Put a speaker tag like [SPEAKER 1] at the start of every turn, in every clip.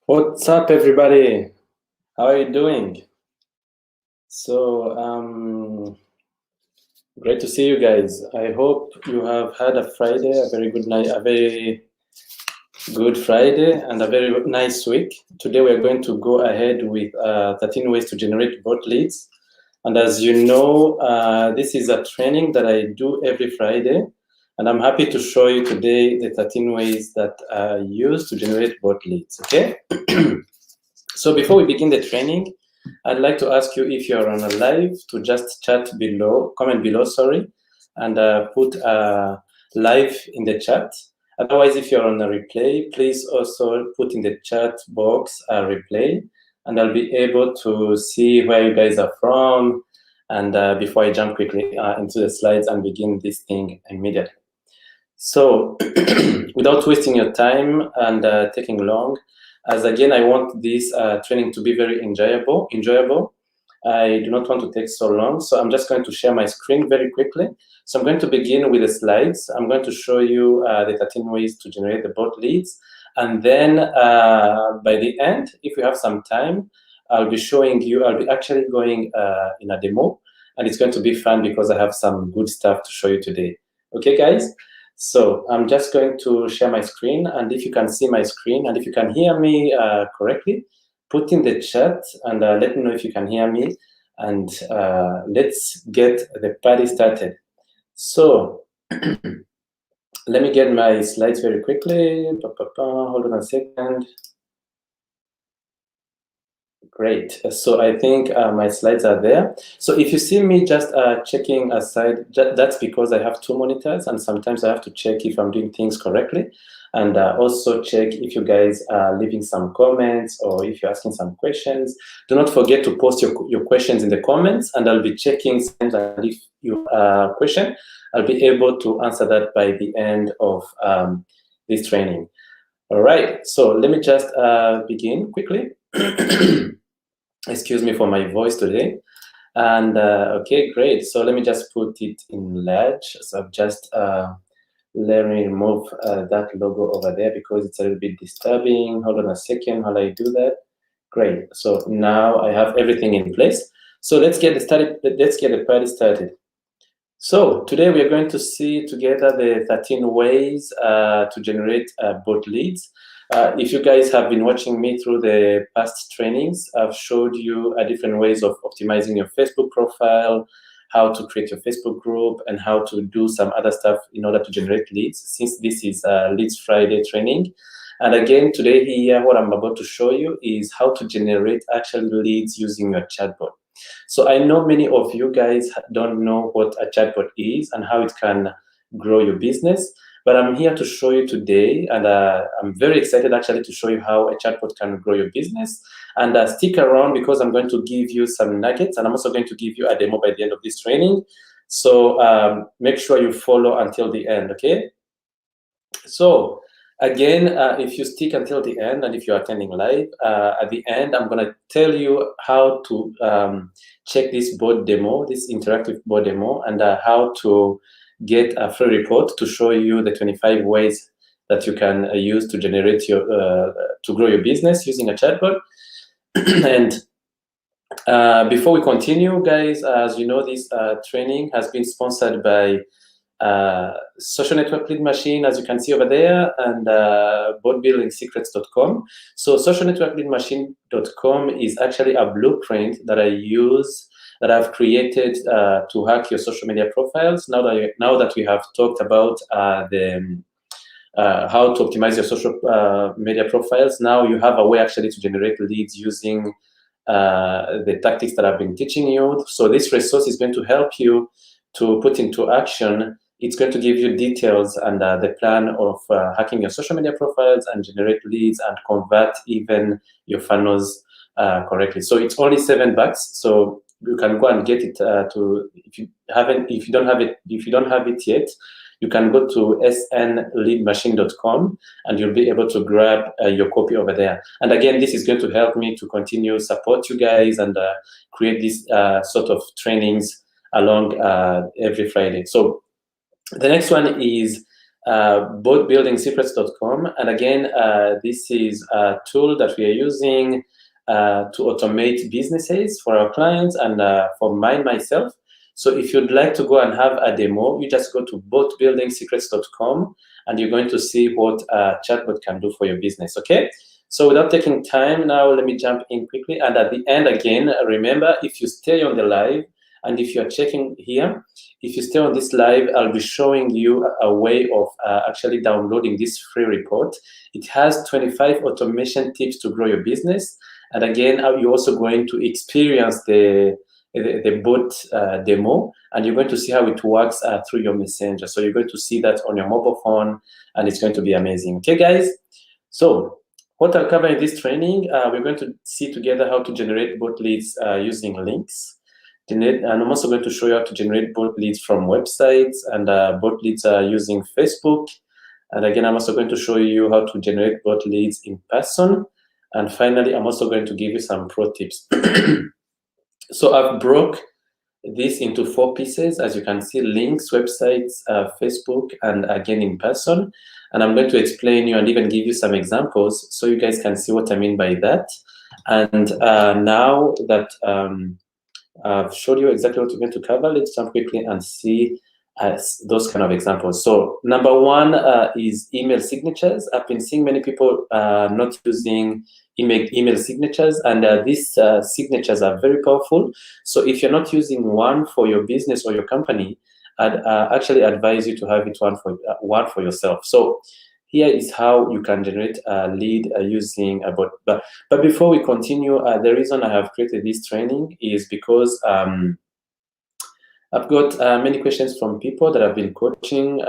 [SPEAKER 1] What's up, everybody? How are you doing? So, great to see you guys. I hope you have had a Friday, a very good night, a very good Friday, and a very nice week. Today, we're going to go ahead with 13 ways to generate bot leads. And as you know, this is a training that I do every Friday. And I'm happy to show you today the 13 ways that I use to generate bot leads, okay? So before we begin the training, I'd like to ask you if you're on a live to just chat below, comment below, sorry, and put live in the chat. Otherwise, if you're on a replay, please also put in the chat box a replay, and I'll be able to see where you guys are from. And before I jump quickly into the slides and begin this thing immediately. So without wasting your time and taking long, as again, I want this training to be very enjoyable. I do not want to take so long, so I'm just going to share my screen very quickly. So I'm going to begin with the slides. I'm going to show you the 13 ways to generate the bot leads. And then by the end, if we have some time, I'll be showing you, I'll be actually going in a demo, and it's going to be fun because I have some good stuff to show you today. Okay, guys? So I'm just going to share my screen, and if you can see my screen and if you can hear me correctly, put in the chat and let me know if you can hear me, and let's get the party started. So let me get my slides very quickly. Hold on a second. Great. So I think my slides are there. So if you see me just checking aside, that's because I have two monitors, and sometimes I have to check if I'm doing things correctly, and also check if you guys are leaving some comments or if you're asking some questions. Do not forget to post your questions in the comments, and I'll be checking, and if you have a question, I'll be able to answer that by the end of this training. All right, so let me just begin quickly. Excuse me for my voice today. And okay, great. So let me just put it in large. So I've just let me remove that logo over there because it's a little bit disturbing. Hold on a second while I do that. Great. So now I have everything in place. So let's get started. Let's get the party started. So today we are going to see together the 13 ways to generate bot leads. If you guys have been watching me through the past trainings, I've showed you different ways of optimizing your Facebook profile, how to create your Facebook group, and how to do some other stuff in order to generate leads, since this is Leads Friday training. And again, today here, what I'm about to show you is how to generate actual leads using your chatbot. So I know many of you guys don't know what a chatbot is and how it can grow your business, but I'm here to show you today, and I'm very excited actually to show you how a chatbot can grow your business. And stick around because I'm going to give you some nuggets, and I'm also going to give you a demo by the end of this training. So make sure you follow until the end, okay? So again, if you stick until the end, and if you're attending live, at the end, I'm going to tell you how to check this bot demo, this interactive bot demo, and how to get a free report to show you the 25 ways that you can use to generate your, to grow your business using a chatbot. And before we continue, guys, as you know, this training has been sponsored by Social Network Lead Machine, as you can see over there, and botbuildingsecrets.com. So socialnetworkleadmachine.com is actually a blueprint that I use, that I've created to hack your social media profiles. Now that we have talked about how to optimize your social media profiles, now you have a way actually to generate leads using the tactics that I've been teaching you. So this resource is going to help you to put into action. It's going to give you details and the plan of hacking your social media profiles and generate leads and convert even your funnels correctly. So it's only $7. So you can go and get it if you don't have it yet, you can go to snleadmachine.com and you'll be able to grab your copy over there. And again, this is going to help me to continue support you guys and create these sort of trainings along every Friday. So the next one is botbuildingsecrets.com. And again, this is a tool that we are using to automate businesses for our clients and for myself. So if you'd like to go and have a demo, you just go to botbuildingsecrets.com and you're going to see what a chatbot can do for your business, okay? So without taking time now, let me jump in quickly. And at the end, again, remember, if you stay on the live, and if you're checking here, if you stay on this live, I'll be showing you a way of actually downloading this free report. It has 25 automation tips to grow your business. And again, you're also going to experience the bot demo, and you're going to see how it works through your messenger. So you're going to see that on your mobile phone, and it's going to be amazing. Okay, guys? So what I'll cover in this training, we're going to see together how to generate bot leads using links. And I'm also going to show you how to generate bot leads from websites and bot leads using Facebook. And again, I'm also going to show you how to generate bot leads in person. And finally, I'm also going to give you some pro tips. So I've broke this into 4 pieces, as you can see: links, websites, Facebook, and again in person. And I'm going to explain you and even give you some examples so you guys can see what I mean by that. And now that I've showed you exactly what we're going to cover, let's jump quickly and see those kind of examples. So number 1 is email signatures. I've been seeing many people not using email signatures, and these signatures are very powerful. So if you're not using one for your business or your company, I'd actually advise you to have it one for yourself. So here is how you can generate a lead using a bot. But before we continue, the reason I have created this training is because I've got many questions from people that have been coaching,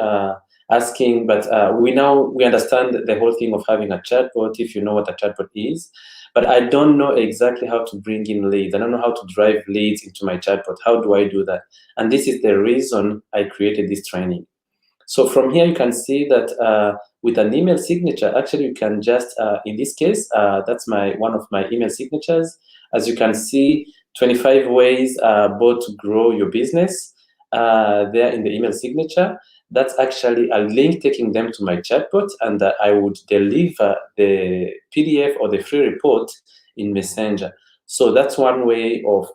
[SPEAKER 1] asking, but we understand the whole thing of having a chatbot, if you know what a chatbot is, but I don't know exactly how to bring in leads. I don't know how to drive leads into my chatbot. How do I do that? And this is the reason I created this training. So from here, you can see that with an email signature, actually you can just, in this case, that's one of my email signatures. As you can see, 25 ways bot to grow your business there in the email signature. That's actually a link taking them to my chatbot, and I would deliver the PDF or the free report in Messenger. So that's one way of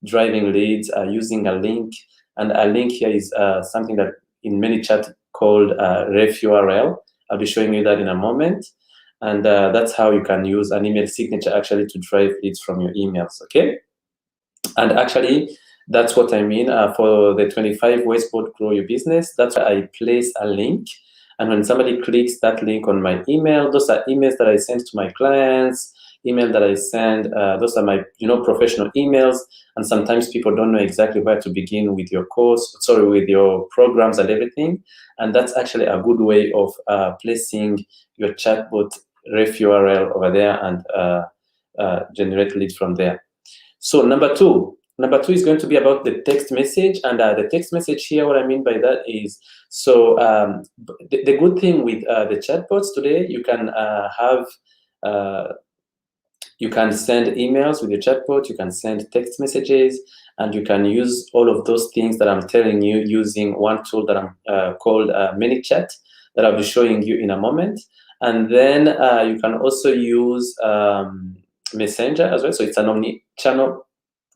[SPEAKER 1] driving leads using a link. And a link here is something that in many chats called ref URL. I'll be showing you that in a moment. And that's how you can use an email signature actually to drive leads from your emails, okay? And actually, that's what I mean for the 25 ways bot grow your business. That's why I place a link. And when somebody clicks that link on my email, those are emails that I send to my clients, email that I send, those are my professional emails. And sometimes people don't know exactly where to begin with your with your programs and everything. And that's actually a good way of placing your chatbot ref URL over there and generate leads from there. So number two is going to be about the text message. And the text message here, what I mean by that is, so the good thing with the chatbots today, you can you can send emails with your chatbot, you can send text messages, and you can use all of those things that I'm telling you using one tool that I'm called ManyChat that I'll be showing you in a moment. And then you can also use Messenger as well. So it's an omni-channel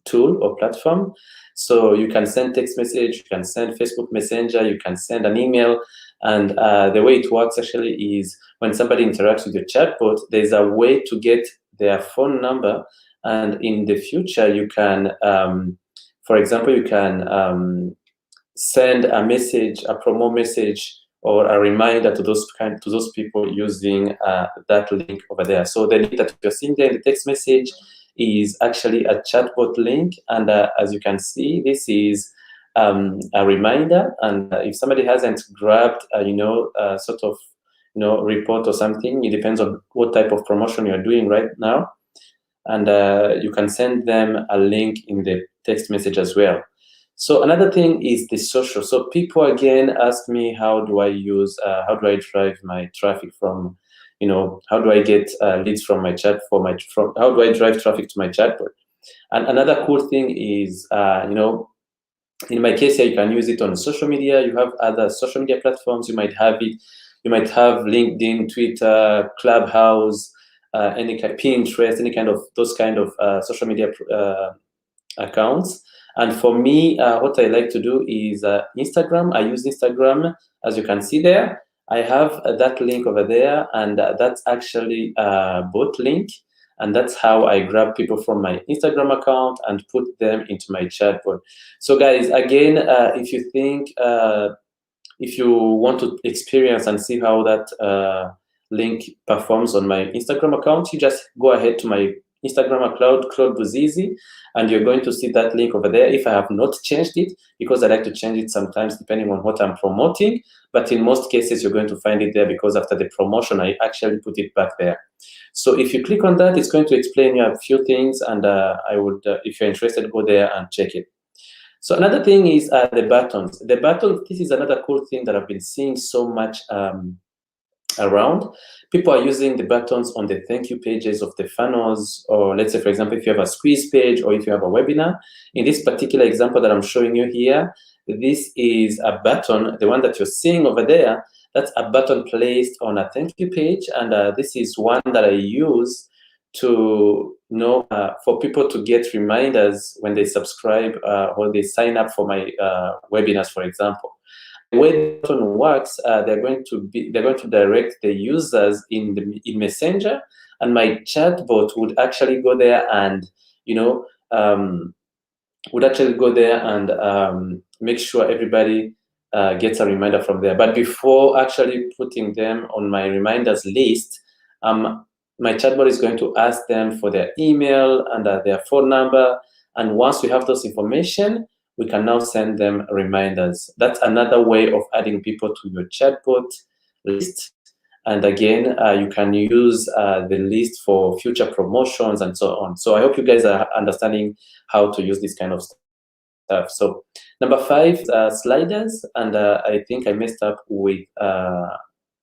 [SPEAKER 1] tool or platform. So you can send text message, you can send Facebook Messenger, you can send an email. And the way it works actually is when somebody interacts with your chatbot, there's a way to get their phone number. And in the future, you can, for example, you can send a message, a promo message, or a reminder to those people using that link over there. So the link that you're seeing there in the text message is actually a chatbot link, and as you can see, this is a reminder. And if somebody hasn't grabbed sort of report or something, it depends on what type of promotion you're doing right now, and you can send them a link in the text message as well. So another thing is the social. So people again ask me, how do I drive my traffic from, how do I get leads from my chat how do I drive traffic to my chatbot? And another cool thing is, In my case here, you can use it on social media. You have other social media platforms. You might have it. You might have LinkedIn, Twitter, Clubhouse, any kind, Pinterest, any kind of those kind of social media accounts. And for me, what I like to do is Instagram. I use Instagram, as you can see there. I have that link over there, and that's actually a bot link. And that's how I grab people from my Instagram account and put them into my chatbot. So guys, again, if you think, if you want to experience and see how that link performs on my Instagram account, you just go ahead to my Instagram account, Claude Buzizi, and you're going to see that link over there. If I have not changed it, because I like to change it sometimes depending on what I'm promoting, but in most cases, you're going to find it there because after the promotion, I actually put it back there. So if you click on that, it's going to explain you a few things, and I would, if you're interested, go there and check it. So another thing is the buttons. The buttons, this is another cool thing that I've been seeing so much around. People are using the buttons on the thank you pages of the funnels, or let's say, for example, if you have a squeeze page or if you have a webinar. In this particular example that I'm showing you here, this is a button, the one that you're seeing over there, that's a button placed on a thank you page, and this is one that I use to know for people to get reminders when they subscribe or they sign up for my webinars, for example. The way the button works, they're going to direct the users in Messenger, and my chatbot would actually go there and make sure everybody gets a reminder from there. But before actually putting them on my reminders list, my chatbot is going to ask them for their email and their phone number. And once we have those information, we can now send them reminders. That's another way of adding people to your chatbot list. And again, you can use the list for future promotions and so on. So I hope you guys are understanding how to use this kind of stuff. So number 5 is sliders. And I think I messed up with, no,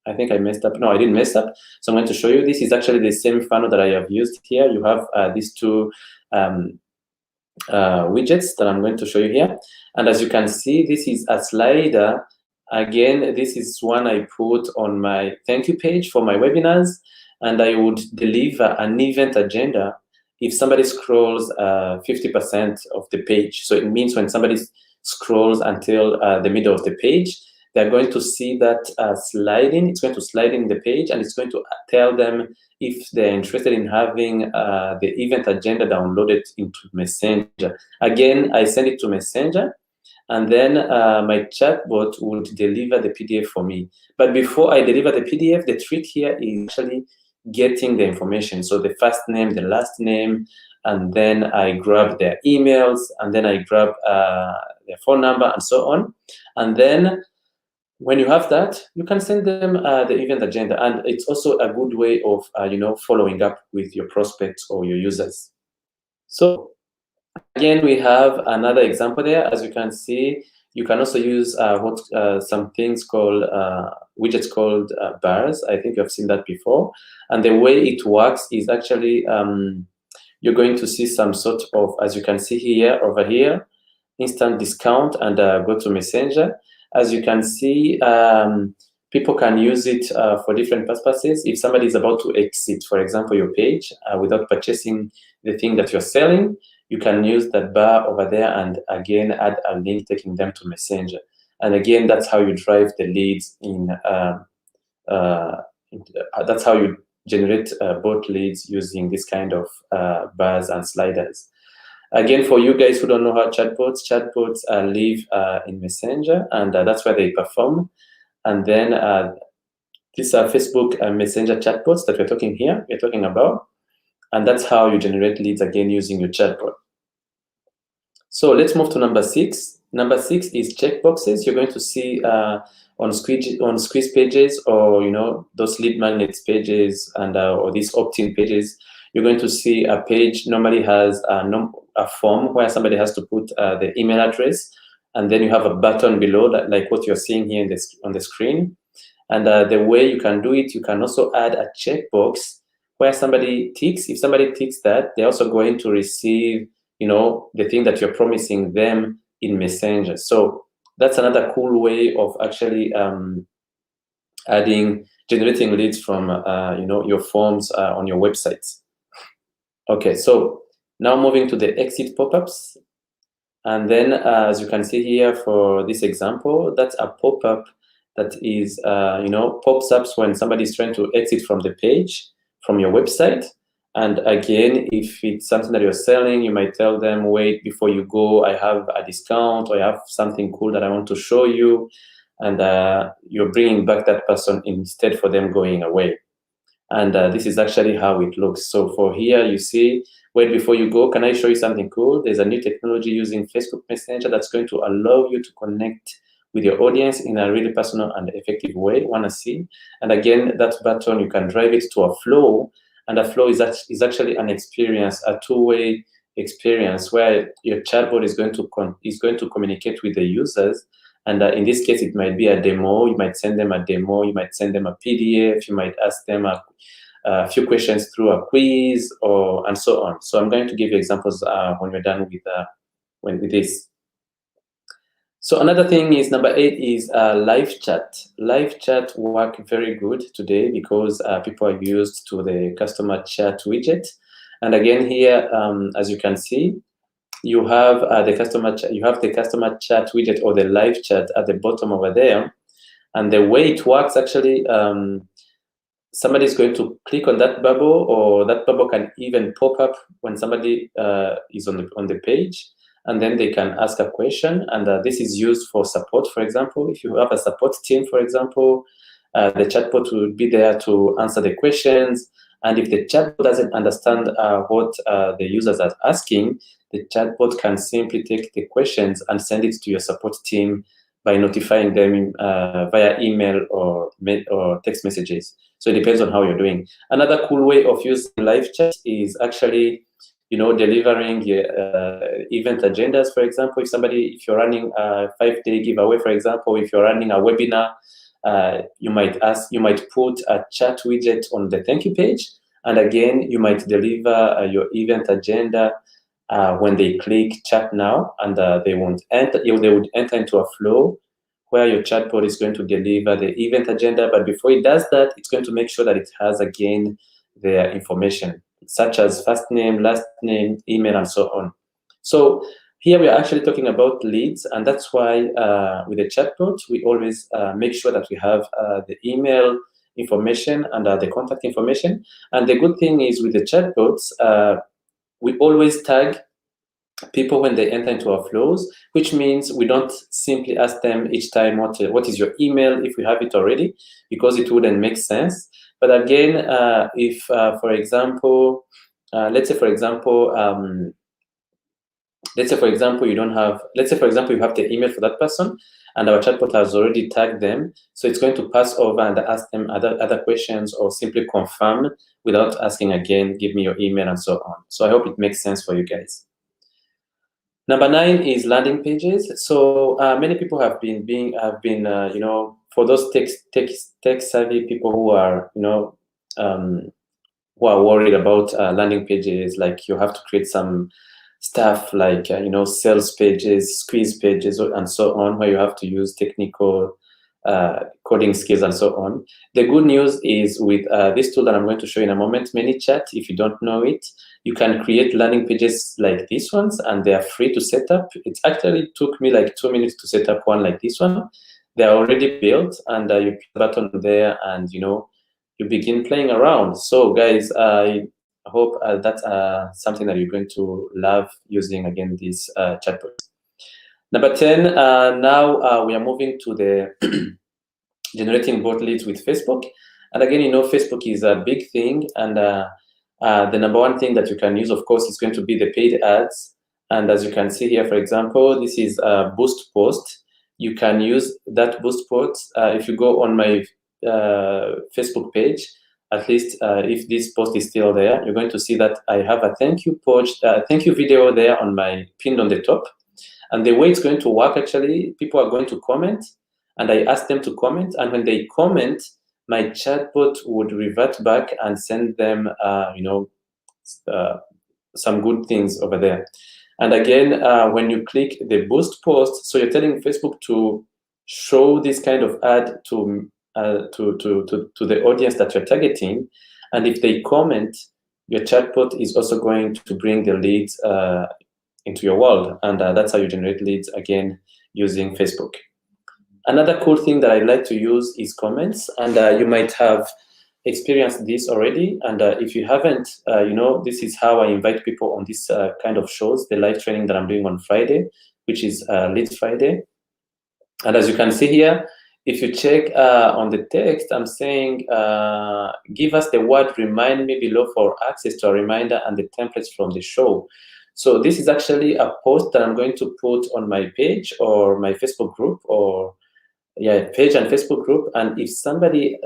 [SPEAKER 1] I didn't mess up. So I'm going to show you. This is actually the same funnel that I have used here. You have these two widgets that I'm going to show you here. And as you can see, this is a slider. Again, this is one I put on my thank you page for my webinars, and I would deliver an event agenda if somebody scrolls 50% of the page. So it means when somebody scrolls until the middle of the page, they're going to see that sliding. It's going to slide in the page, and it's going to tell them if they're interested in having the event agenda downloaded into Messenger. Again, I send it to Messenger, and then my chatbot would deliver the PDF for me. But before I deliver the PDF, the trick here is actually getting the information. So the first name, the last name, and then I grab their emails, and then I grab their phone number, and so on. And then when you have that, you can send them the event agenda, and it's also a good way of following up with your prospects or your users. So again, we have another example there. As you can see, you can also use some things called widgets called bars. I think you have seen that before. And the way it works is actually you're going to see some sort of, as you can see here, over here, instant discount, and go to Messenger. As you can see, people can use it for different purposes. If somebody is about to exit, for example, your page without purchasing the thing that you're selling, you can use that bar over there and again add a link taking them to Messenger. And again, that's how you drive the leads in. That's how you generate bot leads using this kind of bars and sliders. Again, for you guys who don't know how chatbots live in Messenger, and that's where they perform. And then these are Facebook Messenger chatbots that we're talking about. And that's how you generate leads, again, using your chatbot. So let's move to number 6. Number 6 is checkboxes. You're going to see on squeeze pages, or those lead magnets pages, and or these opt-in pages. You're going to see a page normally has a form where somebody has to put the email address, and then you have a button below, like what you're seeing here on the screen. And the way you can do it, you can also add a checkbox where somebody ticks. If somebody ticks that, they're also going to receive, the thing that you're promising them in Messenger. So that's another cool way of actually generating leads from your forms on your websites. Okay, so now moving to the exit pop-ups. And then as you can see here for this example, that's a pop-up that is, pops up when somebody is trying to exit from the page, from your website. And again, if it's something that you're selling, you might tell them, wait, before you go, I have a discount, or I have something cool that I want to show you. And you're bringing back that person instead for them going away. And this is actually how it looks. So for here, you see, wait, before you go, can I show you something cool? There's a new technology using Facebook Messenger that's going to allow you to connect with your audience in a really personal and effective way. Want to see? And again, that button, you can drive it to a flow. And a flow is actually an experience, a two-way experience where your chatbot is going to communicate with the users. And in this case, it might be a demo. You might send them a demo. You might send them a PDF. You might ask them a few questions through a quiz, and so on. So I'm going to give you examples when we're done with this. So another thing is number 8 is live chat. Live chat work very good today because people are used to the customer chat widget. And again here, as you can see, you have the customer chat widget or the live chat at the bottom over there. And the way it works actually, somebody is going to click on that bubble, or that bubble can even pop up when somebody is on the page, and then they can ask a question. And this is used for support. For example, if you have a support team, for example, the chatbot will be there to answer the questions. And if the chatbot doesn't understand what the users are asking, the chatbot can simply take the questions and send it to your support team by notifying them via email or text messages. So it depends on how you're doing. Another cool way of using live chat is actually, delivering event agendas. For example, if you're running a 5-day giveaway, for example, if you're running a webinar, you might put a chat widget on the thank you page, and again, you might deliver your event agenda when they click chat now, and they would enter into a flow where your chatbot is going to deliver the event agenda. But before it does that, it's going to make sure that it has again their information, such as first name, last name, email, and so on. So here we are actually talking about leads, and that's why with the chatbot, we always make sure that we have the email information and the contact information. And the good thing is with the chatbots, we always tag people when they enter into our flows, which means we don't simply ask them each time what is your email if we have it already, because it wouldn't make sense. But again, if for example, let's say for example you don't have, let's say for example you have the email for that person and our chatbot has already tagged them, so it's going to pass over and ask them other questions, or simply confirm without asking again, give me your email, and so on. So I hope it makes sense for you guys. Number 9 is landing pages. So many people have been for those tech savvy people who are worried about landing pages, like you have to create some stuff like sales pages, squeeze pages, and so on, where you have to use technical coding skills and so on. The good news is with this tool that I'm going to show you in a moment, ManyChat, if you don't know it, you can create landing pages like these ones, and they are free to set up. It actually took me like 2 minutes to set up one like this one. They are already built, and you put a button there, and you begin playing around. So guys, I hope that's something that you're going to love using, again, this chatbot. Number 10, now we are moving to the generating bot leads with Facebook. And again, Facebook is a big thing, and the number one thing that you can use, of course, is going to be the paid ads. And as you can see here, for example, this is a boost post. You can use that boost post. If you go on my Facebook page, at least if this post is still there, you're going to see that I have a thank you video there pinned on the top. And the way it's going to work, actually, people are going to comment, and I ask them to comment. And when they comment, my chatbot would revert back and send them, some good things over there. And again, when you click the boost post, so you're telling Facebook to show this kind of ad to the audience that you're targeting. And if they comment, your chatbot is also going to bring the leads into your world. And that's how you generate leads, again, using Facebook. Another cool thing that I like to use is comments. And you might have experienced this already. And if you haven't, this is how I invite people on this kind of shows, the live training that I'm doing on Friday, which is Leads Friday. And as you can see here, if you check on the text, I'm saying, give us the word remind me below for access to a reminder and the templates from the show. So this is actually a post that I'm going to put on my page or my Facebook group, or page and Facebook group. And if somebody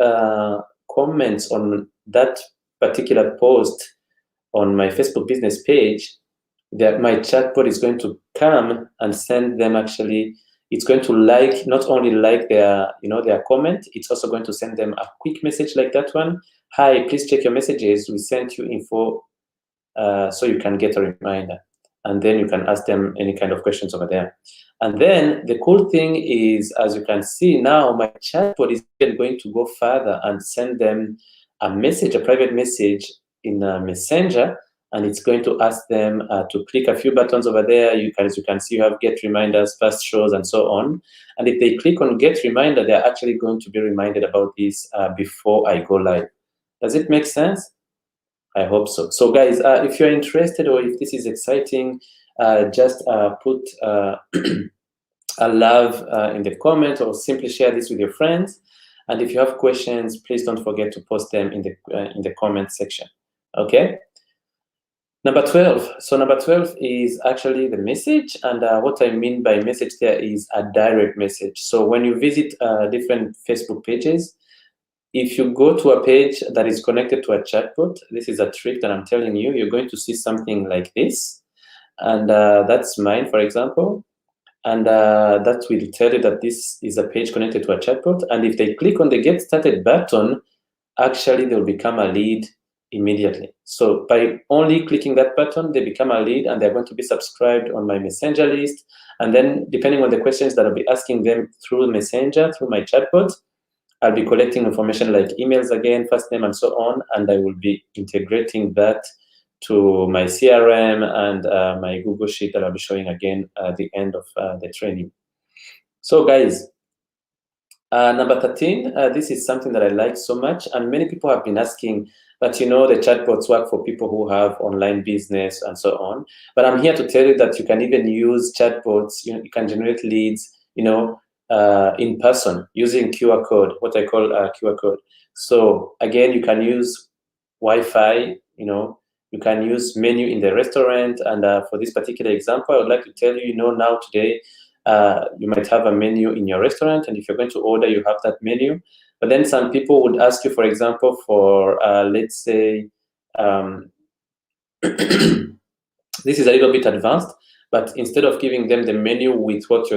[SPEAKER 1] comments on that particular post on my Facebook business page, that my chatbot is going to come and send them, actually, it's going to not only like their comment, it's also going to send them a quick message like that one. Hi, please check your messages. We sent you info so you can get a reminder. And then you can ask them any kind of questions over there. And then the cool thing is, as you can see now, my chatbot is going to go further and send them a message, a private message in Messenger, and it's going to ask them to click a few buttons over there. As you can see, you have get reminders, past shows, and so on. And if they click on get reminder, they're actually going to be reminded about this before I go live. Does it make sense? I hope so. So guys, if you're interested or if this is exciting, just put a love in the comment, or simply share this with your friends. And if you have questions, please don't forget to post them in the comment section. Okay. Number 12. So number 12 is actually the message. And what I mean by message there is a direct message. So when you visit different Facebook pages, if you go to a page that is connected to a chatbot, this is a trick that I'm telling you, you're going to see something like this. And that's mine, for example. And that will tell you that this is a page connected to a chatbot. And if they click on the Get Started button, actually they'll become a lead immediately. So by only clicking that button, they become a lead, and they're going to be subscribed on my Messenger list. And then depending on the questions that I'll be asking them through Messenger, through my chatbot, I'll be collecting information like emails again, first name, and so on. And I will be integrating that to my CRM and my Google Sheet that I'll be showing again at the end of the training. So guys, number 13, this is something that I like so much, and many people have been asking, but the chatbots work for people who have online business and so on. But I'm here to tell you that you can even use chatbots, you can generate leads, in person using QR code, what I call a QR code. So again, you can use Wi-Fi, you can use menu in the restaurant. And for this particular example, I would like to tell you, now today, you might have a menu in your restaurant, and if you're going to order, you have that menu. But then some people would ask you, for example, for, let's say, this is a little bit advanced, but instead of giving them the menu with what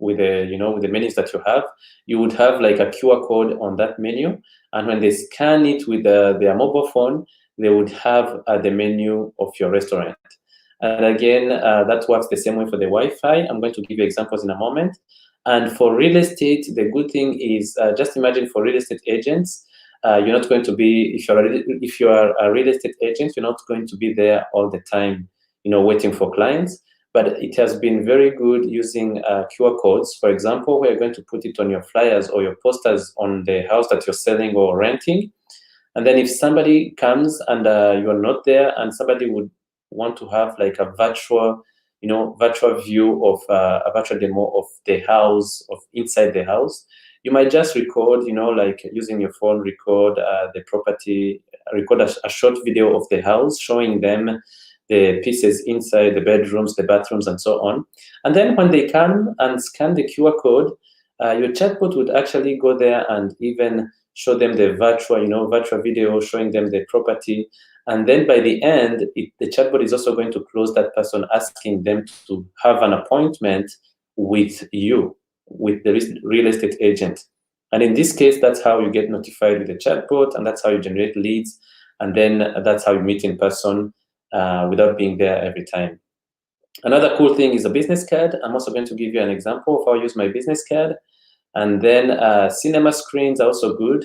[SPEAKER 1] with the menus that you have, you would have like a QR code on that menu, and when they scan it with their mobile phone, they would have the menu of your restaurant. And again, that works the same way for the Wi-Fi. I'm going to give you examples in a moment. And for real estate, the good thing is, just imagine for real estate agents, you're not going to be, if you are a real estate agent, you're not going to be there all the time, waiting for clients. But it has been very good using QR codes. For example, we're going to put it on your flyers or your posters on the house that you're selling or renting. And then if somebody comes and you're not there, and somebody would want to have like a virtual view of a virtual demo of the house, of inside the house, you might just record, like using your phone, record the property, record a short video of the house, showing them the pieces inside, the bedrooms, the bathrooms, and so on. And then when they come and scan the QR code, your chatbot would actually go there and even show them the virtual video, showing them the property. And then by the end, the chatbot is also going to close that person, asking them to have an appointment with you, with the real estate agent. And in this case, that's how you get notified with the chatbot, and that's how you generate leads. And then that's how you meet in person without being there every time. Another cool thing is a business card. I'm also going to give you an example of how I use my business card. And then cinema screens are also good.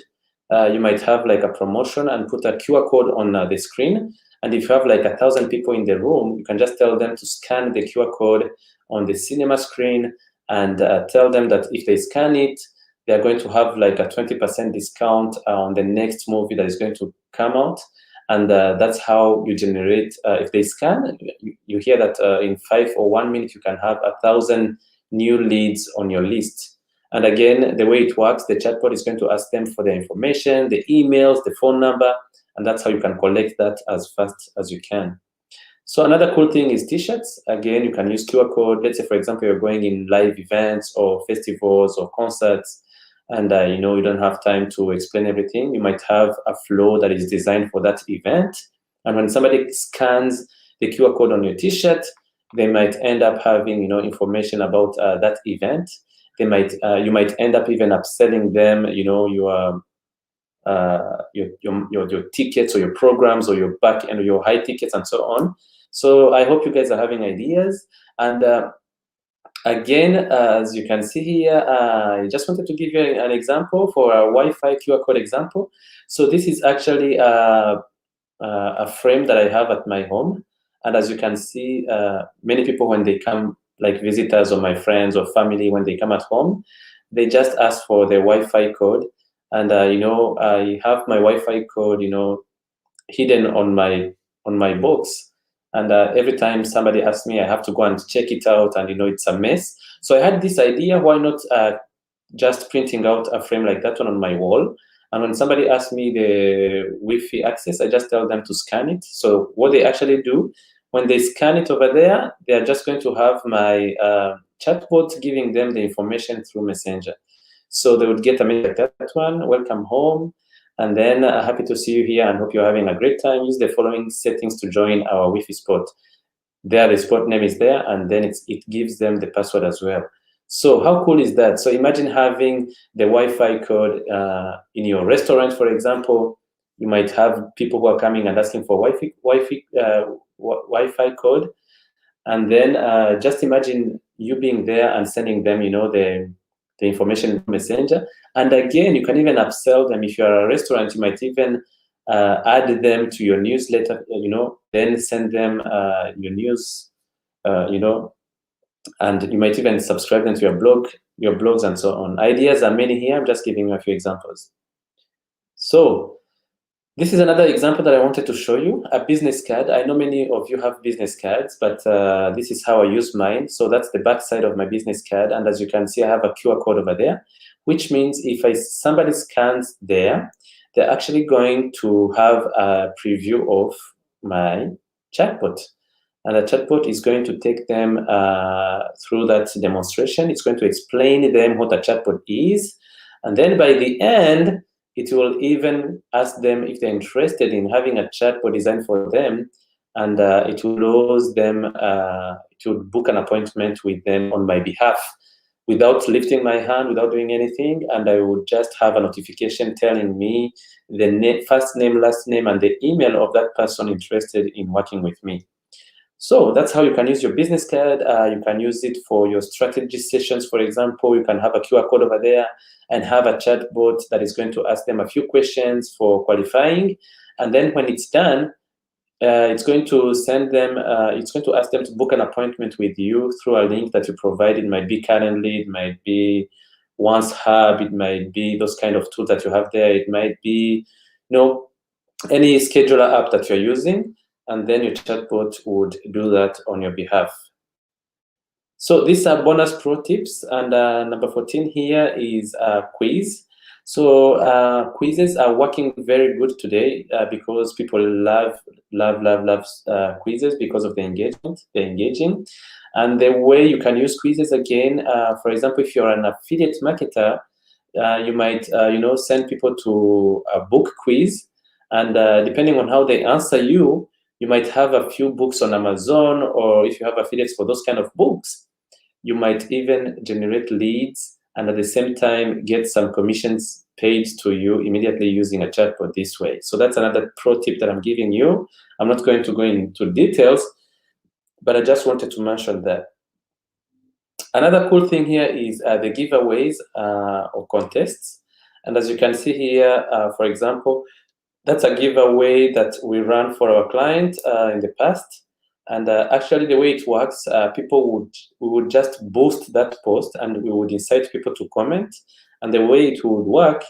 [SPEAKER 1] You might have like a promotion and put a QR code on the screen. And if you have like 1,000 people in the room, you can just tell them to scan the QR code on the cinema screen and tell them that if they scan it, they're going to have like a 20% discount on the next movie that is going to come out. And that's how you generate, if they scan, you hear that in 5 or 1 minute, you can have 1,000 new leads on your list. And again, the way it works, the chatbot is going to ask them for the information, the emails, the phone number, and that's how you can collect that as fast as you can. So another cool thing is t-shirts. Again, you can use QR code. Let's say, for example, you're going in live events or festivals or concerts, and you don't have time to explain everything. You might have a flow that is designed for that event. And when somebody scans the QR code on your t-shirt, they might end up having information about that event. You might end up even upselling them, your tickets or your programs or your back end or your high tickets and so on. So I hope you guys are having ideas. And again, as you can see here, I just wanted to give you an example for a Wi-Fi QR code example. So this is actually a frame that I have at my home. And as you can see, many people, when they come, like visitors or my friends or family, when they come at home, they just ask for the Wi-Fi code. And I have my Wi-Fi code, hidden on my box. And every time somebody asks me, I have to go and check it out, and it's a mess. So I had this idea: why not just printing out a frame like that one on my wall? And when somebody asks me the Wi-Fi access, I just tell them to scan it. So what they actually do, when they scan it over there, they are just going to have my chatbot giving them the information through Messenger. So they would get a message like that one: welcome home. And then happy to see you here and hope you're having a great time. Use the following settings to join our Wi-Fi spot. There, the spot name is there, and then it gives them the password as well. So how cool is that? So imagine having the Wi-Fi code in your restaurant, for example. You might have people who are coming and asking for Wi-Fi code. And then just imagine you being there and sending them, the information in Messenger. And again, you can even upsell them. If you're a restaurant, you might even add them to your newsletter, then send them your news, and you might even subscribe them to your blogs and so on. Ideas are many here. I'm just giving you a few examples. So this is another example that I wanted to show you, a business card. I know many of you have business cards, but this is how I use mine. So that's the back side of my business card. And as you can see, I have a QR code over there, which means if somebody scans there, they're actually going to have a preview of my chatbot. And the chatbot is going to take them through that demonstration. It's going to explain to them what a chatbot is. And then by the end, it will even ask them if they're interested in having a chatbot designed for them, and it will allow them, it will book an appointment with them on my behalf without lifting my hand, without doing anything, and I would just have a notification telling me the first name, last name, and the email of that person interested in working with me. So that's how you can use your business card. You can use it for your strategy sessions, for example. You can have a QR code over there and have a chatbot that is going to ask them a few questions for qualifying. And then when it's done, it's going to send them, it's going to ask them to book an appointment with you through a link that you provide. It might be Calendly, it might be Once Hub, it might be those kind of tools that you have there. It might be, any scheduler app that you're using. And then your chatbot would do that on your behalf. So these are bonus pro tips, and number 14 here is quiz. So quizzes are working very good today because people love quizzes because of the engagement. They're engaging, and the way you can use quizzes again, for example, if you're an affiliate marketer, you might send people to a book quiz, and depending on how they answer you, you might have a few books on Amazon, or if you have affiliates for those kind of books, you might even generate leads and at the same time get some commissions paid to you immediately using a chatbot this way. So that's another pro tip that I'm giving you. I'm not going to go into details, but I just wanted to mention that. Another cool thing here is the giveaways or contests. And as you can see here, for example, that's a giveaway that we ran for our client in the past. And actually, the way it works, we would just boost that post and we would incite people to comment. And the way it would work,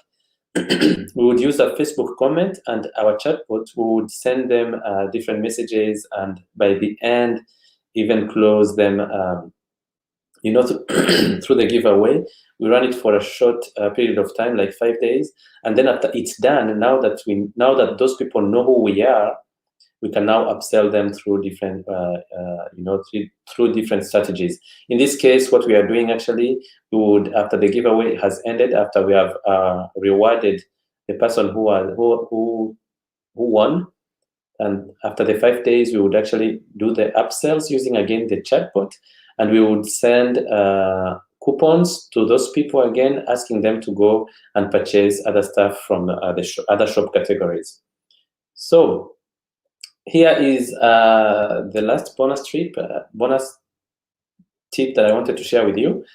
[SPEAKER 1] we would use a Facebook comment, and our chatbot would send them different messages, and by the end, even close them. Through the giveaway. We run it for a short period of time, like 5 days, and then after it's done, now that those people know who we are, we can now upsell them through different, through different strategies. In this case, what we are doing actually, we would, after the giveaway has ended, after we have rewarded the person who won, and after the 5 days, we would actually do the upsells using again the chatbot, and we would send coupons to those people again, asking them to go and purchase other stuff from the other shop categories. So here is the last bonus tip that I wanted to share with you.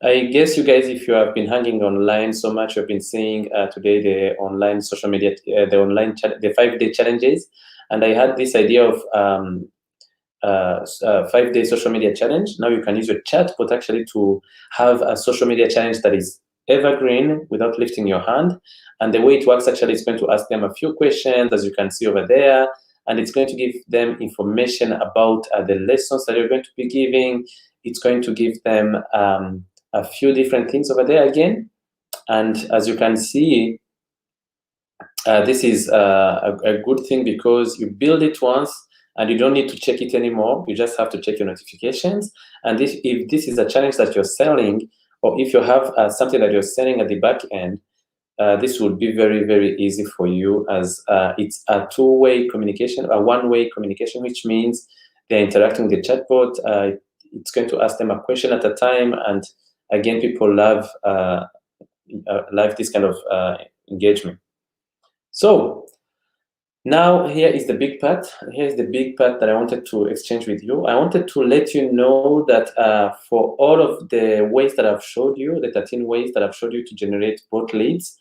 [SPEAKER 1] I guess you guys, if you have been hanging online so much, you've been seeing today the online social media, the 5-day challenges, and I had this idea of 5-day social media challenge. Now you can use your chatbot actually to have a social media challenge that is evergreen without lifting your hand. And the way it works actually is going to ask them a few questions, as you can see over there, and it's going to give them information about the lessons that you're going to be giving. It's going to give them a few different things over there again. And as you can see, this is a good thing because you build it once and you don't need to check it anymore. You just have to check your notifications. And if this is a challenge that you're selling, or if you have something that you're selling at the back end, this would be very, very easy for you, as it's a two-way communication, a one-way communication, which means they're interacting with the chatbot. It's going to ask them a question at a time. And again, people love this kind of engagement. So now here is the big part. Here's the big part that I wanted to exchange with you. I wanted to let you know that for all of the ways that I've showed you, the 13 ways that I've showed you to generate bot leads,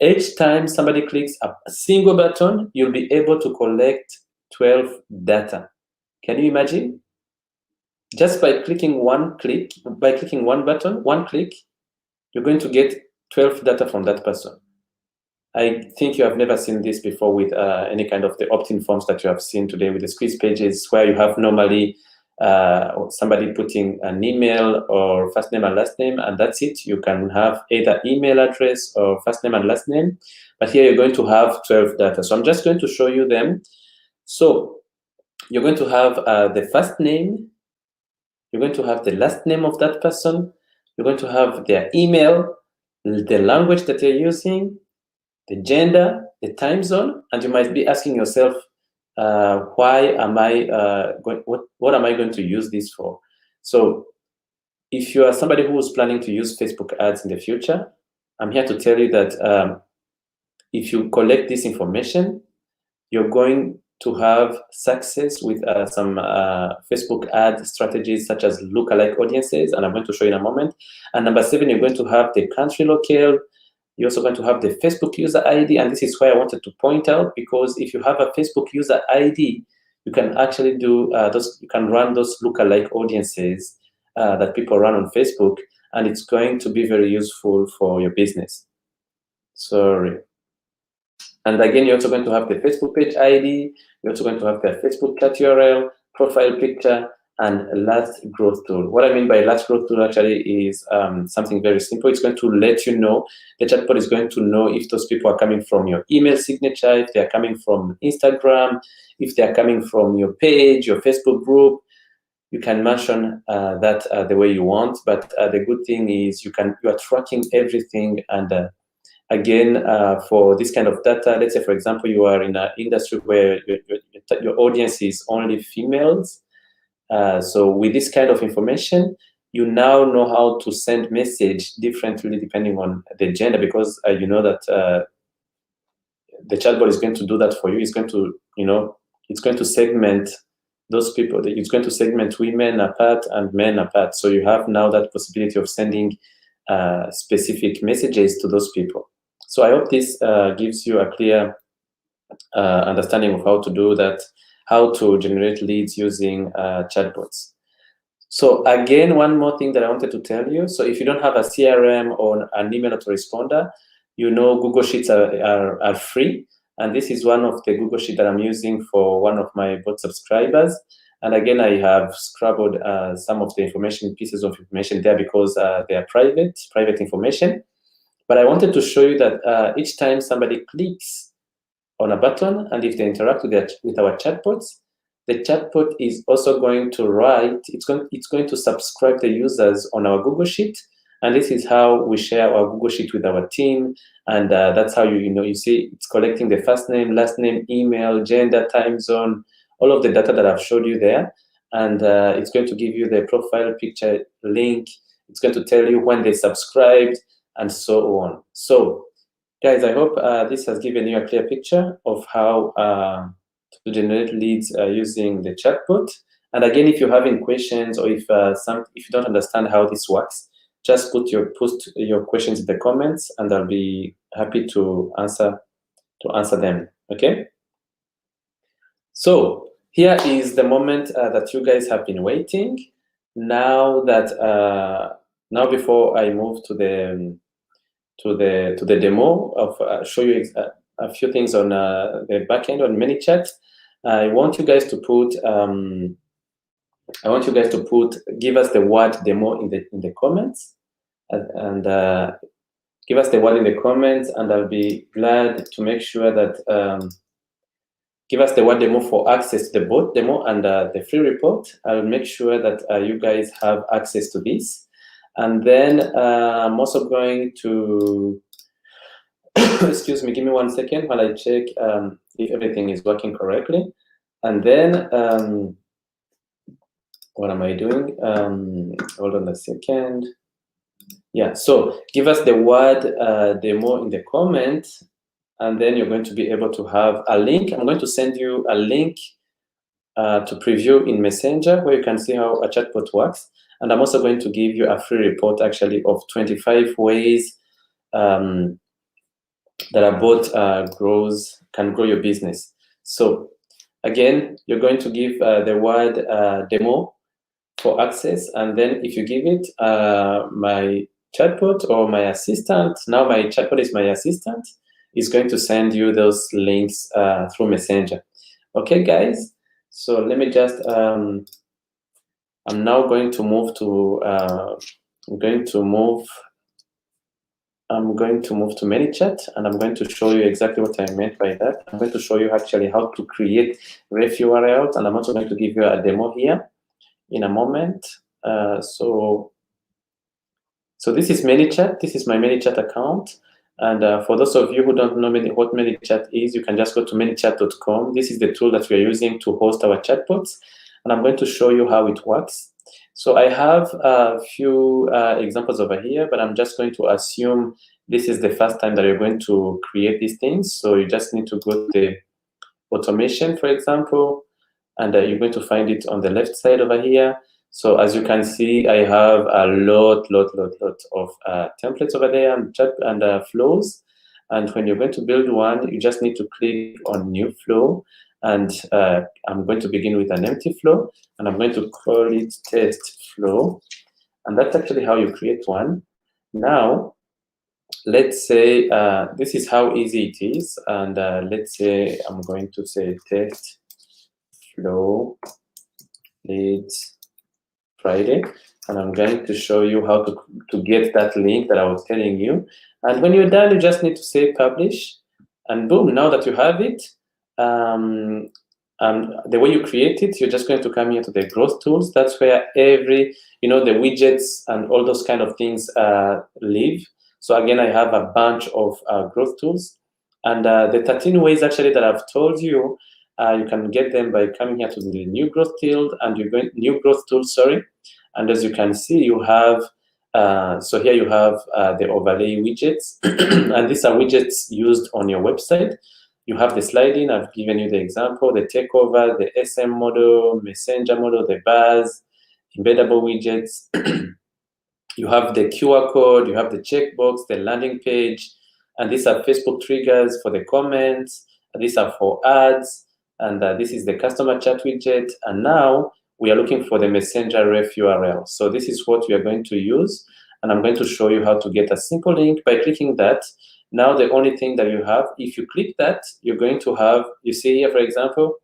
[SPEAKER 1] each time somebody clicks a single button, you'll be able to collect 12 data. Can you imagine? Just by clicking one button, one click, you're going to get 12 data from that person. I think you have never seen this before with any kind of the opt-in forms that you have seen today with the squeeze pages, where you have normally somebody putting an email or first name and last name, and that's it. You can have either email address or first name and last name, but here you're going to have 12 data. So I'm just going to show you them. So you're going to have the first name, you're going to have the last name of that person, you're going to have their email, the language that they're using, the gender, the time zone, and you might be asking yourself, what am I going to use this for? So if you are somebody who is planning to use Facebook ads in the future, I'm here to tell you that if you collect this information, you're going to have success with some Facebook ad strategies such as lookalike audiences, and I'm going to show you in a moment. And number 7, you're going to have the country locale. You're also going to have the Facebook user ID, and this is where I wanted to point out, because if you have a Facebook user ID, you can actually do you can run those lookalike audiences that people run on Facebook, and it's going to be very useful for your business. Sorry. And again, you're also going to have the Facebook page ID. You're also going to have the Facebook chat URL, profile picture, and last growth tool. What I mean by last growth tool actually is something very simple. It's going to let you know, the chatbot is going to know if those people are coming from your email signature, if they're coming from Instagram, if they're coming from your page, your Facebook group. You can mention that the way you want, but the good thing is you are tracking everything. And again, for this kind of data, let's say, for example, you are in an industry where your audience is only females. So with this kind of information, you now know how to send message differently depending on the gender, because you know that the chatbot is going to do that for you. It's going to, it's going to segment those people, it's going to segment women apart and men apart. So you have now that possibility of sending specific messages to those people. So I hope this gives you a clear understanding of how to do that, how to generate leads using chatbots. So again, one more thing that I wanted to tell you. So if you don't have a CRM or an email autoresponder, you know Google Sheets are free. And this is one of the Google Sheets that I'm using for one of my bot subscribers. And again, I have scrabbled some of the pieces of information there because they are private information. But I wanted to show you that each time somebody clicks on a button, and if they interact with our chatbots, the chatbot is also going to write, it's going to subscribe the users on our Google Sheet. And this is how we share our Google Sheet with our team. And that's how you see it's collecting the first name, last name, email, gender, time zone, all of the data that I've showed you there. And it's going to give you the profile picture link. It's going to tell you when they subscribed and so on. So guys, I hope this has given you a clear picture of how to generate leads using the chatbot. And again, if you're having questions or if you don't understand how this works, just put your questions in the comments, and I'll be happy to answer them. Okay. So here is the moment that you guys have been waiting. Now before I move to the demo of show you a few things on the backend on ManyChat, I want you guys to put give us the word demo in the comments, and give us the word in the comments, and I'll be glad to make sure that give us the word demo for access to the bot demo and the free report. I'll make sure that you guys have access to this. And then I'm also going to, excuse me, give me 1 second while I check if everything is working correctly. And then, what am I doing? Hold on a second. Yeah, so give us the word demo in the comment, and then you're going to be able to have a link. I'm going to send you a link to preview in Messenger, where you can see how a chatbot works. And I'm also going to give you a free report, actually, of 25 ways that a bot can grow your business. So again, you're going to give the word demo for access, and then if you give it, my chatbot or my assistant, now my chatbot is my assistant, is going to send you those links through Messenger. Okay, guys. So let me just. I'm now going to move to. I'm going to move to ManyChat, and I'm going to show you exactly what I meant by that. I'm going to show you actually how to create ref URLs, and I'm also going to give you a demo here in a moment. So this is ManyChat. This is my ManyChat account. And for those of you who don't know what ManyChat is, you can just go to manychat.com. This is the tool that we are using to host our chatbots. And I'm going to show you how it works. So I have a few examples over here, but I'm just going to assume this is the first time that you're going to create these things. So you just need to go to the automation, for example, and you're going to find it on the left side over here. So as you can see, I have a lot of templates over there and flows. And when you're going to build one, you just need to click on new flow. And I'm going to begin with an empty flow, and I'm going to call it test flow. And that's actually how you create one. Now, let's say this is how easy it is. And let's say I'm going to say test flow leads Friday. And I'm going to show you how to get that link that I was telling you. And when you're done, you just need to say publish. And boom, now that you have it, the way you create it, you're just going to come here to the growth tools. That's where the widgets and all those kind of things live. So again, I have a bunch of growth tools. And the 13 ways actually that I've told you, you can get them by coming here to the new growth tool, and you're going new growth tool, sorry. And as you can see, you have so here you have the overlay widgets, and these are widgets used on your website. you have the sliding. I've given you the example, the takeover, the SM model, messenger model, the bars, embeddable widgets. You have the QR code, you have the checkbox, the landing page, and these are Facebook triggers for the comments. These are for ads, and this is the customer chat widget. And now we are looking for the messenger ref URL. So this is what we are going to use, and I'm going to show you how to get a simple link by clicking that. Now the only thing that you have, if you click that, you're going to have, you see here, for example,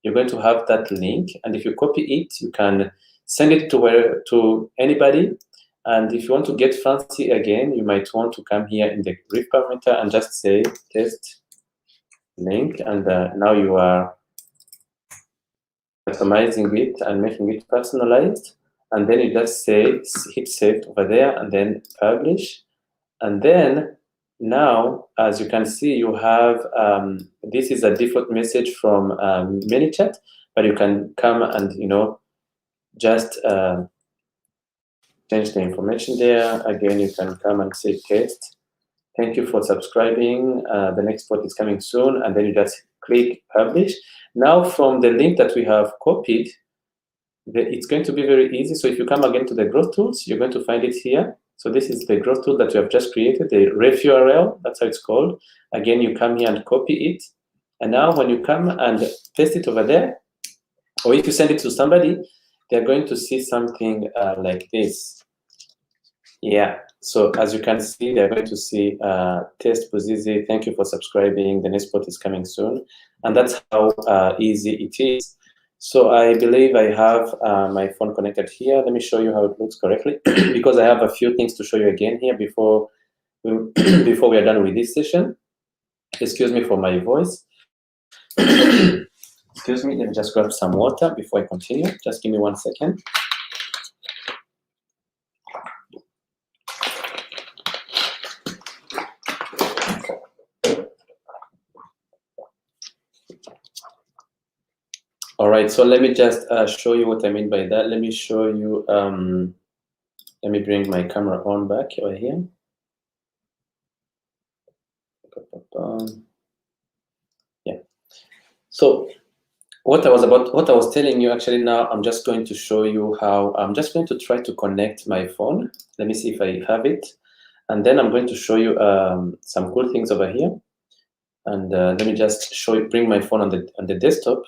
[SPEAKER 1] you're going to have that link, and if you copy it, you can send it to anybody. And if you want to get fancy again, you might want to come here in the brief parameter and just say test link, and now you are customizing it and making it personalized. And then you just say hit save over there and then publish. And then now, as you can see, you have this is a default message from ManyChat, but you can come and just change the information there. Again, you can come and say test. Thank you for subscribing. The next part is coming soon, and then you just click publish. Now, from the link that we have copied, it's going to be very easy. So if you come again to the growth tools, you're going to find it here. So this is the growth tool that we have just created, the ref URL, that's how it's called. Again, you come here and copy it. And now when you come and paste it over there, or if you send it to somebody, they're going to see something like this. Yeah, so as you can see, they're going to see test Buzizi, thank you for subscribing, the next part is coming soon. And that's how easy it is. So I believe I have my phone connected here. Let me show you how it looks correctly, because I have a few things to show you again here before before we are done with this session. Excuse me for my voice. Excuse me, let me just grab some water before I continue. Just give me 1 second. All right, so let me just show you what I mean by that. Let me show you, let me bring my camera on back over here. Yeah. So what I was telling you, actually now I'm just going to show you how, I'm just going to try to connect my phone. Let me see if I have it. And then I'm going to show you some cool things over here. And let me just show you, bring my phone on the desktop,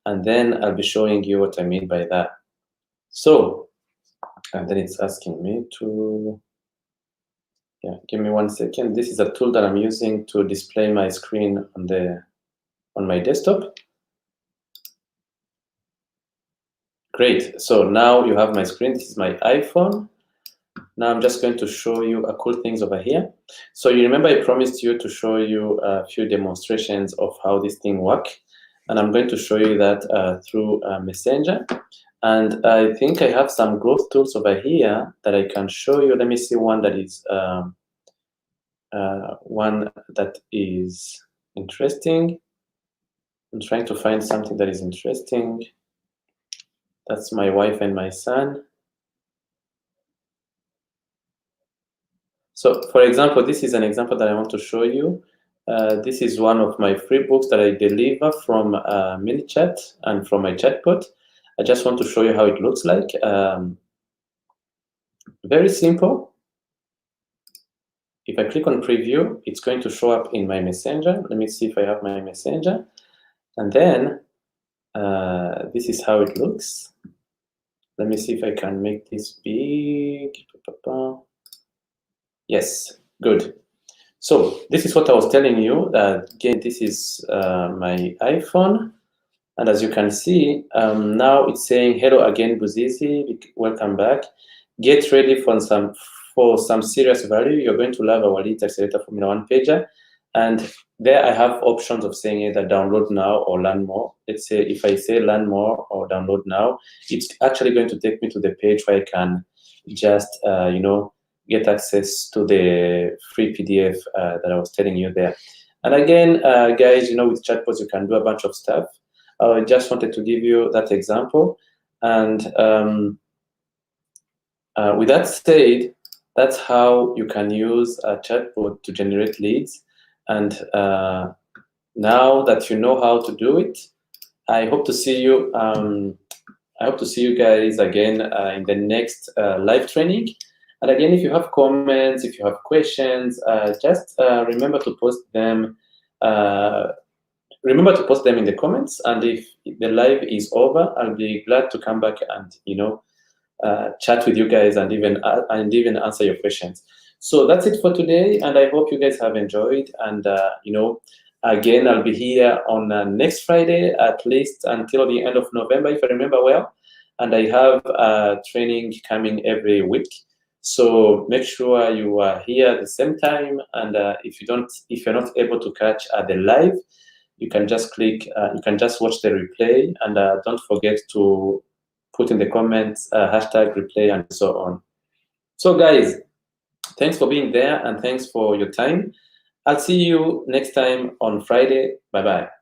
[SPEAKER 1] and then I'll be showing you what I mean by that. So, and then it's asking me to, yeah, give me 1 second. This is a tool that I'm using to display my screen on my desktop. Great, so now you have my screen. This is my iPhone. Now I'm just going to show you a cool things over here. So you remember I promised you to show you a few demonstrations of how this thing works. And I'm going to show you that through Messenger. And I think I have some growth tools over here that I can show you. Let me see one that is interesting. I'm trying to find something that is interesting. That's my wife and my son. So for example, this is an example that I want to show you. This is one of my free books that I deliver from ManyChat and from my chatbot. I just want to show you how it looks like. Very simple. If I click on preview, it's going to show up in my Messenger. Let me see if I have my Messenger. And then this is how it looks. Let me see if I can make this big. Yes, good. So this is what I was telling you. Again, this is my iPhone. And as you can see, now it's saying, hello again, Buzizi, welcome back. Get ready for some serious value. You're going to love our Lead Accelerator Formula 1 pager. And there I have options of saying either download now or learn more. Let's say if I say learn more or download now, it's actually going to take me to the page where I can just, get access to the free PDF that I was telling you there. And again, guys, with chatbots, you can do a bunch of stuff. I just wanted to give you that example. And with that said, that's how you can use a chatbot to generate leads. And now that you know how to do it, I hope to see you. I hope to see you guys again in the next live training. And again, if you have comments, if you have questions, just remember to post them. Remember to post them in the comments. And if the live is over, I'll be glad to come back and chat with you guys and even answer your questions. So that's it for today, and I hope you guys have enjoyed. And again, I'll be here on next Friday, at least until the end of November, if I remember well. And I have training coming every week. So make sure you are here at the same time. And if you're not able to catch the live, you can just click. You can just watch the replay, and don't forget to put in the comments hashtag replay and so on. So guys, thanks for being there and thanks for your time. I'll see you next time on Friday. Bye-bye.